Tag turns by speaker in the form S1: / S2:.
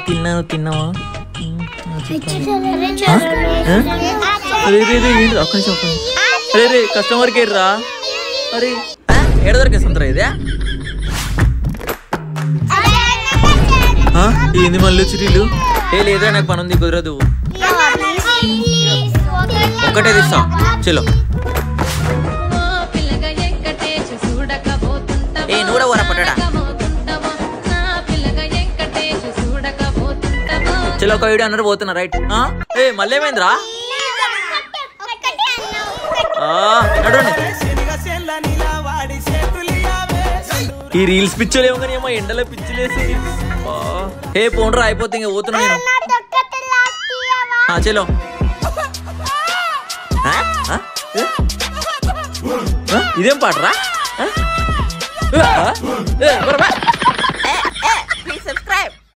S1: తిన్నాను. తిన్నావా? అరే ఏంటి ఒక్క నిమిషం. అరే కస్టమర్ కేర్ రా. అరే ఏడ దొరికేస్తుంటారా ఇదే? ఏంది మళ్ళీ చిరీలు? లేదా నాకు పని ఉంది, కుదరదు. ఒక్కటే తీస్తా చలో. నూరా ఊర పట్టడా చలో. ఒక వీడియో అందరూ పోతున్నా రైట్. మళ్ళీ ఏమైందిరా? నడవండి. ఈ రీల్స్ పిచ్చోలు ఏమో కానీ ఏమో ఎండలో పిచ్చిలేసి పోండ్రా అయిపోతే ఇంకా పోతున్నా నేను. చలో. ఇదేం పాటరా?